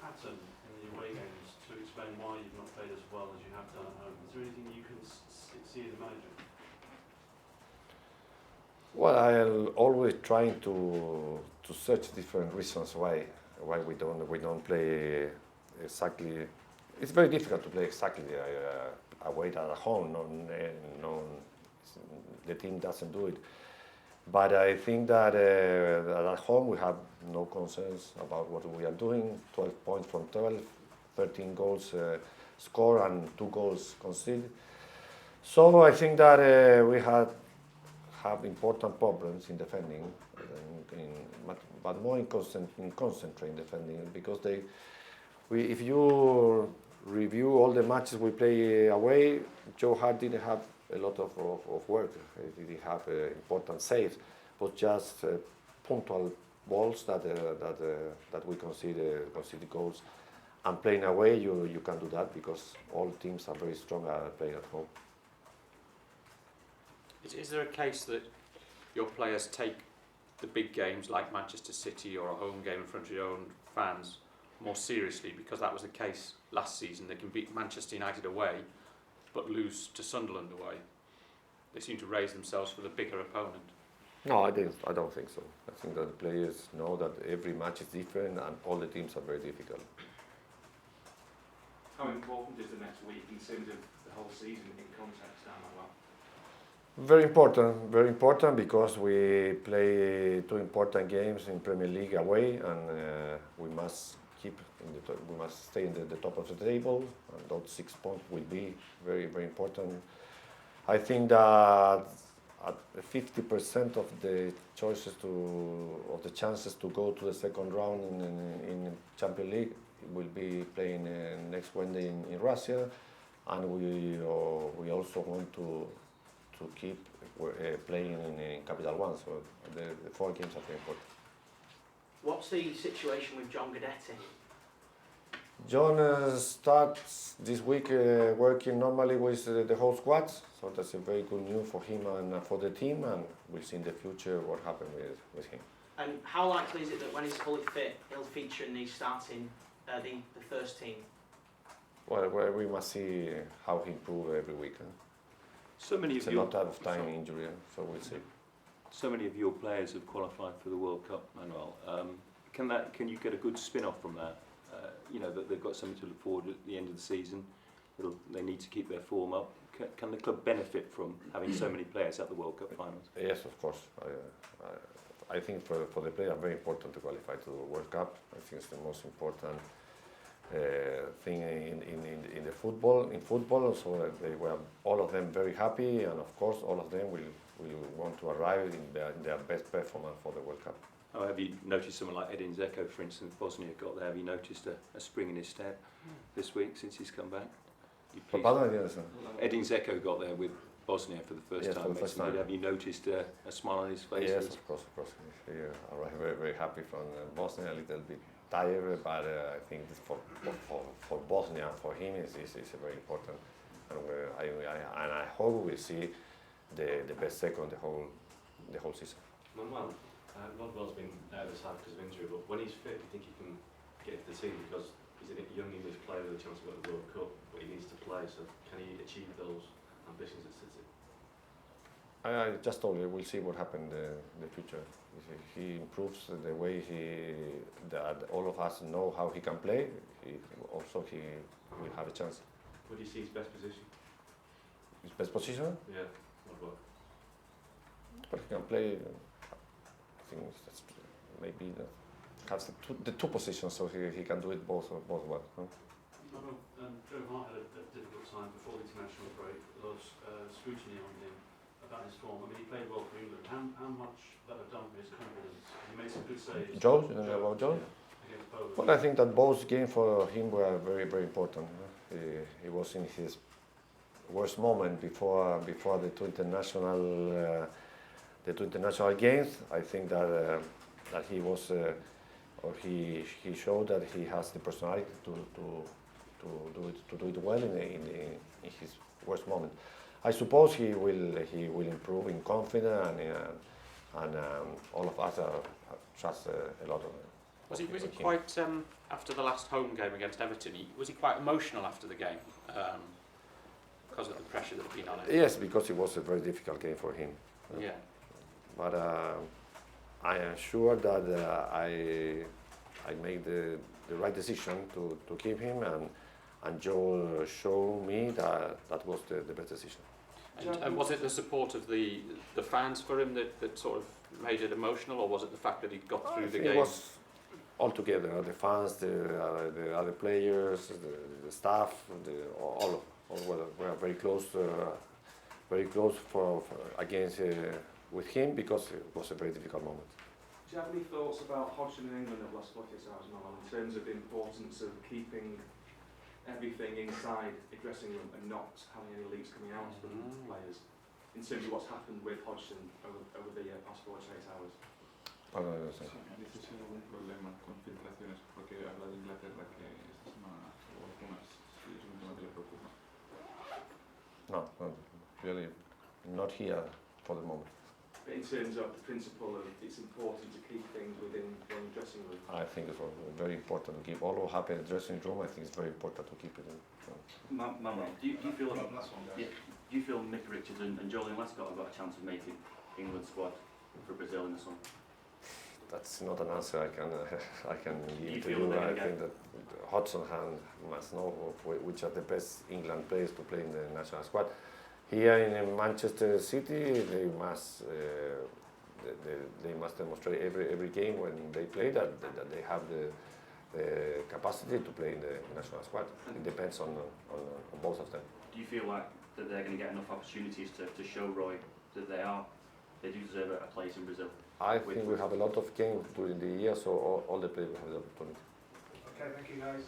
pattern in the away games to explain why you've not played as well as you have done at home? Is there anything you can see as a manager? Well, I'll always trying to search different reasons why we don't play exactly. It's very difficult to play exactly away at home. The team doesn't do it. But I think that at home we have no concerns about what we are doing. 12 points from 12, 13 goals scored and 2 goals conceded. So I think that we have important problems in defending, but more in concentrating defending, because if you review all the matches we play away, Joe Hart didn't have a lot of work. He didn't have important saves, but just punctual balls that we consider goals. And playing away, you can do that because all teams are very strong at playing at home. Is there a case that your players take the big games like Manchester City or a home game in front of your own fans more seriously, because that was the case last season? They can beat Manchester United away but lose to Sunderland away. They seem to raise themselves for the bigger opponent. No, I don't think so. I think that the players know that every match is different and all the teams are very difficult. How important is the next week in terms of the whole season in context now, Manuel? Very important because we play 2 important games in Premier League away, and we must stay in the top of the table, and those 6 points will be very, very important. I think that at 50% of the chances to go to the second round in Champions League will be playing next Wednesday in Russia, and we also want to keep playing in Capital One, so the 4 games are very important. What's the situation with John Guidetti? John starts this week working normally with the whole squad, so that's a very good news for him and for the team, and we'll see in the future what happens with him. And how likely is it that when he's fully fit, he'll feature in the starting the first team? Well, we must see how he improves every week. It's a lot of time injury, so we'll see. So many of your players have qualified for the World Cup, Manuel. Can you get a good spin-off from that? That they've got something to look forward to at the end of the season. They need to keep their form up. Can the club benefit from having so many players at the World Cup finals? Yes, of course. I think for the players, very important to qualify to the World Cup. I think it's the most important thing in the football. In football, so they were all of them very happy, and of course, all of them will want to arrive in their best performance for the World Cup. Oh, have you noticed someone like Edin Dzeko, for instance, Bosnia got there? Have you noticed a spring in his step this week since he's come back? Edin Dzeko got there with Bosnia for the first time. For the first time. Have you noticed a smile on his face? Yes, of course. He arrived very, very happy from Bosnia, a little bit tired, but I think for Bosnia, for him, it's very important. And I hope we see the best second the whole season. Manuel, Rodwell's been out of the side because of injury, but when he's fit, do you think he can get into the team? Because he's a young English player with a chance to go to the World Cup, but he needs to play, so can he achieve those ambitions at City? I just told you, we'll see what happens in the future. If he improves the way that all of us know how he can play, he will have a chance. What do you see his best position? His best position? Yeah, Rodwell. But he can play. I think that's maybe has the two positions, so he can do it both well. Huh? Joe Hart had a difficult time before the international break. There was scrutiny on him about his form. I mean, he played well for England. How much that have done for his confidence? He made some good saves. Joe, you know about Joe? Yeah, well, I think that both games for him were very, very important. He was in his worst moment before the two international games. I think that he was, he showed that he has the personality to do it well in his worst moment. I suppose he will improve in confidence, and all of us trust a lot of him. Was he of him. quite, after the last home game against Everton, was he quite emotional after the game because of the pressure that had been on him? Yes, because it was a very difficult game for him. Yeah. But I am sure that I made the right decision to keep him, and Joel showed me that was the best decision. And was it the support of the fans for him that sort of made it emotional, or was it the fact that he got I through the think game? it was all together, the fans, the other players, the staff, all were very close for against with him, because it was a very difficult moment. Do you have any thoughts about Hodgson in England over the last 48 hours, Manuel, in terms of the importance of keeping everything inside the dressing room and not having any leaks coming out to the players, in terms of what's happened with Hodgson over the past 48 hours? Sí. Dice si hay algún problema con filtraciones, porque habla de Inglaterra que esta semana o algunas, si es un tema que le preocupa. No, really, not here for the moment. But in terms of the principle of it's important to keep things within one dressing room. I think it's very important to keep all what happened in the dressing room. I think it's very important to keep it in. Manuel, do you feel do you feel Mick Richards and Joleon Lescott have got a chance of making England squad for Brazil in the summer? That's not an answer I can give to feel you. that I they think that Hodgson must know which are the best England players to play in the national squad. Here in Manchester City, they must demonstrate every game when they play that they have the capacity to play in the national squad. It depends on both of them. Do you feel like that they're going to get enough opportunities to show Roy that they do deserve a place in Brazil? I think we have a lot of games during the year, so all the players will have the opportunity. Okay, thank you guys.